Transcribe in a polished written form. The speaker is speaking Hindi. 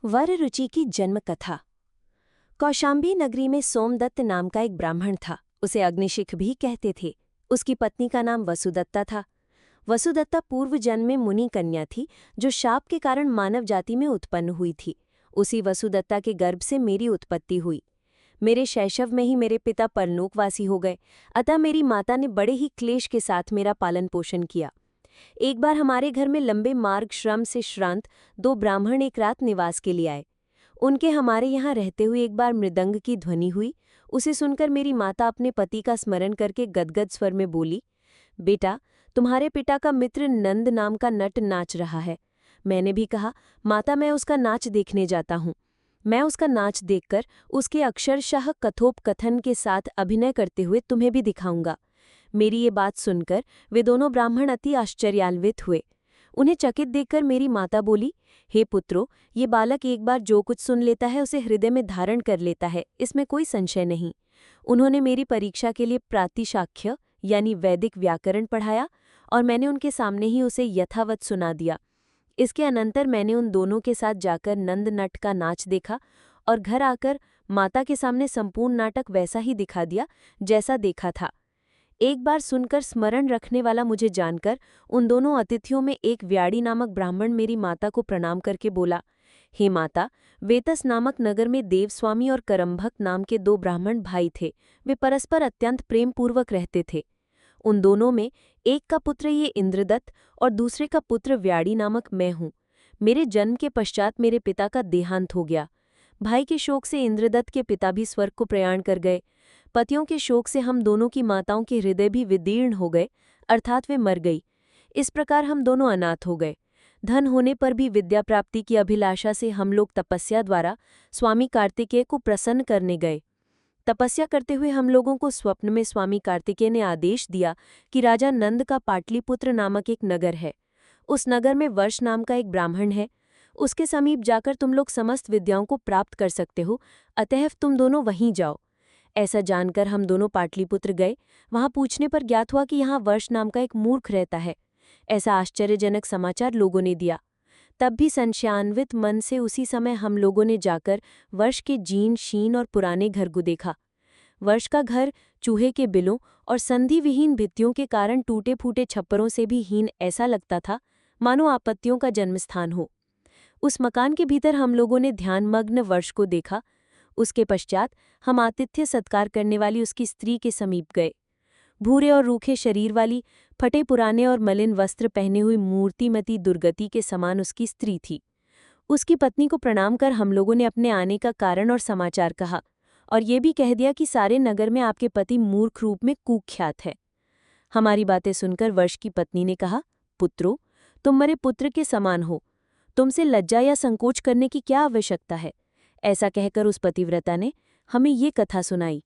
वररुचि की जन्म कथा। कौशाम्बी नगरी में सोमदत्त नाम का एक ब्राह्मण था। उसे अग्निशिख भी कहते थे। उसकी पत्नी का नाम वसुदत्ता था। वसुदत्ता पूर्व जन्म में मुनि कन्या थी, जो शाप के कारण मानव जाति में उत्पन्न हुई थी। उसी वसुदत्ता के गर्भ से मेरी उत्पत्ति हुई। मेरे शैशव में ही मेरे पिता परलोकवासी हो गए, अतः मेरी माता ने बड़े ही क्लेश के साथ मेरा पालन पोषण किया। एक बार हमारे घर में लंबे मार्ग श्रम से श्रांत 2 ब्राह्मण एक रात निवास के लिए आए। उनके हमारे यहाँ रहते हुए एक बार मृदंग की ध्वनि हुई। उसे सुनकर मेरी माता अपने पति का स्मरण करके गदगद स्वर में बोली, बेटा, तुम्हारे पिता का मित्र नंद नाम का नट नाच रहा है। मैंने भी कहा, माता, मैं उसका नाच देखने जाता हूँ। मैं उसका नाच देखकर उसके अक्षरशः कथोपकथन के साथ अभिनय करते हुए तुम्हें भी दिखाऊंगा। मेरी ये बात सुनकर वे दोनों ब्राह्मण अति आश्चर्यान्वित हुए। उन्हें चकित देखकर मेरी माता बोली, हे पुत्रो, ये बालक एक बार जो कुछ सुन लेता है उसे हृदय में धारण कर लेता है, इसमें कोई संशय नहीं। उन्होंने मेरी परीक्षा के लिए प्रातिशाख्य यानी वैदिक व्याकरण पढ़ाया और मैंने उनके सामने ही उसे यथावत सुना दिया। इसके अनंतर मैंने उन दोनों के साथ जाकर नंद नट का नाच देखा और घर आकर माता के सामने संपूर्ण नाटक वैसा ही दिखा दिया जैसा देखा था। एक बार सुनकर स्मरण रखने वाला मुझे जानकर उन दोनों अतिथियों में एक व्याड़ी नामक ब्राह्मण मेरी माता को प्रणाम करके बोला, हे माता, वेतस नामक नगर में देवस्वामी और करम्भक नाम के 2 ब्राह्मण भाई थे। वे परस्पर अत्यंत प्रेमपूर्वक रहते थे। उन दोनों में एक का पुत्र ये इंद्रदत्त और दूसरे का पुत्र व्याड़ी नामक मैं हूँ। मेरे जन्म के पश्चात मेरे पिता का देहांत हो गया। भाई के शोक से इंद्रदत्त के पिता भी स्वर्ग को प्रयाण कर गए। पतियों के शोक से हम दोनों की माताओं के हृदय भी विदीर्ण हो गए, अर्थात वे मर गई। इस प्रकार हम दोनों अनाथ हो गए। धन होने पर भी विद्या प्राप्ति की अभिलाषा से हम लोग तपस्या द्वारा स्वामी कार्तिकेय को प्रसन्न करने गए। तपस्या करते हुए हम लोगों को स्वप्न में स्वामी कार्तिकेय ने आदेश दिया कि राजा नंद का पाटलिपुत्र नामक एक नगर है। उस नगर में वर्ष नाम का एक ब्राह्मण है। उसके समीप जाकर तुम लोग समस्त विद्याओं को प्राप्त कर सकते हो, अतएव तुम दोनों वहीं जाओ। ऐसा जानकर हम दोनों पाटलिपुत्र गए। वहां पूछने पर ज्ञात हुआ कि यहाँ वर्ष नाम का एक मूर्ख रहता है। ऐसा आश्चर्यजनक समाचार लोगों ने दिया। तब भी संशयान्वित मन से उसी समय हम लोगों ने जाकर वर्ष के जीर्ण शीन और पुराने घर को देखा। वर्ष का घर चूहे के बिलों और संधिविहीन भित्तियों के कारण टूटे फूटे छप्परों से भी हीन ऐसा लगता था, मानो आपत्तियों का जन्मस्थान हो। उस मकान के भीतर हम लोगों ने ध्यानमग्न वर्ष को देखा। उसके पश्चात हम आतिथ्य सत्कार करने वाली उसकी स्त्री के समीप गए। भूरे और रूखे शरीर वाली, फटे पुराने और मलिन वस्त्र पहने हुई मूर्तिमती दुर्गति के समान उसकी स्त्री थी। उसकी पत्नी को प्रणाम कर हम लोगों ने अपने आने का कारण और समाचार कहा और ये भी कह दिया कि सारे नगर में आपके पति मूर्ख रूप में कुख्यात है। हमारी बातें सुनकर वर्ष की पत्नी ने कहा, पुत्रो, तुम मेरे पुत्र के समान हो। तुमसे लज्जा या संकोच करने की क्या आवश्यकता है। ऐसा कहकर उस पतिव्रता ने हमें ये कथा सुनाई।